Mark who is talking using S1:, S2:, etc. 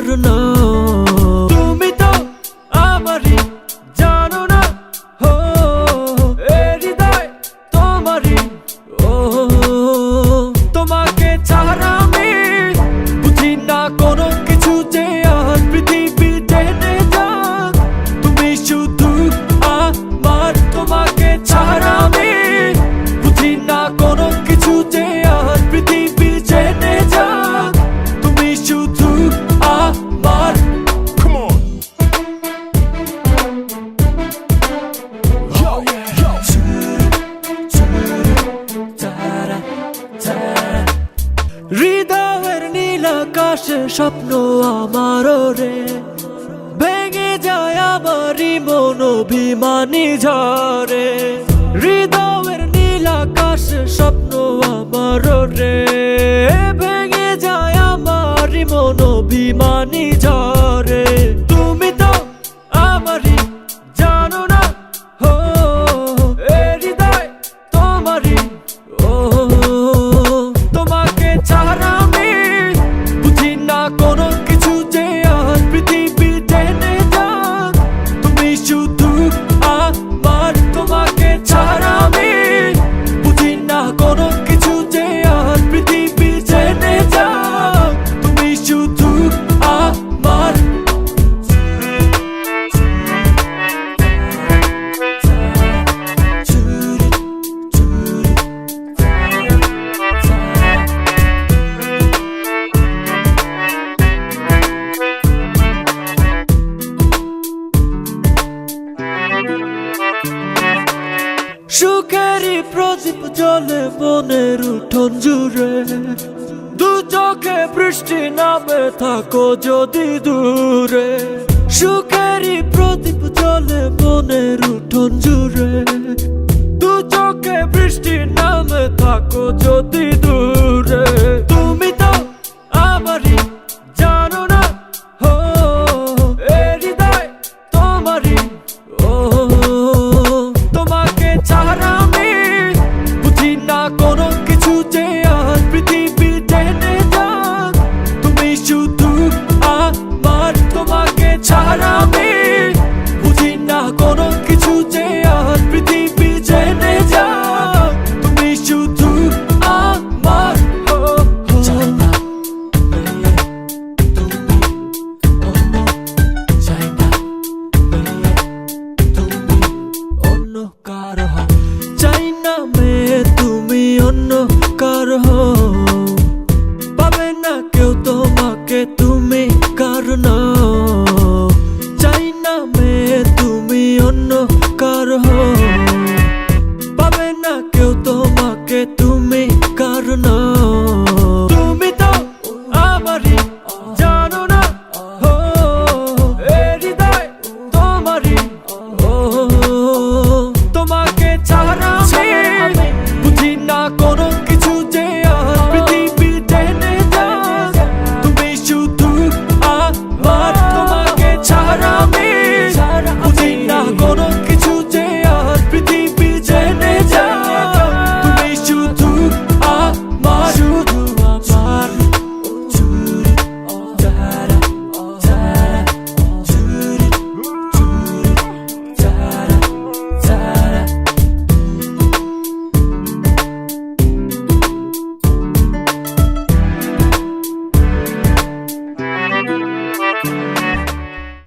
S1: পারো না। তুমি তো আমারই জানো না, হো এ হৃদয় তোমারই। ও তোমাকে ছাড়া আমি বুঝি না কোনো কিছু, যে আর পৃথিবী টেনে যাক তুমি শুধু আমার। তোমাকে ছাড়া আমি বুঝি না কোনো কিছু, যে আর পৃথিবী টেনে যাক তুমি শুধু আমার।
S2: Come on. Yo, yo.
S1: হৃদয়ের নীল আকাশে স্বপ্ন আমারও রে, ভেঙে যায় আমারই মন অভিমানী ঝরে। হৃদয়ের নীল আকাশে স্বপ্ন আমারও রে, ভেঙে যায় আমারই মন অভিমানী ঝরে। তুমি তো আমারই জানো না, হো এ হৃদয় তোমারই। ও তোমাকে ছাড়া আমি বুঝি না কোনো কিছু, যে আর পৃথিবী টেনে যাক তুমি শুধু আমার। তোমাকে ছাড়া আমি বুঝি না কোনো কিছু, যে আর পৃথিবী টেনে যাক তুমি শুধু আমার। সুখেরই প্রদীপ জ্বলে মনের উঠোন জুড়ে, দু চোখে বৃষ্টি নামে থাকো যদি দূরে। সুখেরই প্রদীপ জ্বলে মনের উঠোন জুড়ে, দু চোখে বৃষ্টি নামে থাকো যদি দূরে। তুমি তো আমারই জানো না, হো এ হৃদয় তোমারই। ও তোমাকে ছাড়া আমি বুঝি না কোনো কিছু, যে আর পৃথিবী টেনে যাক তুমি শুধু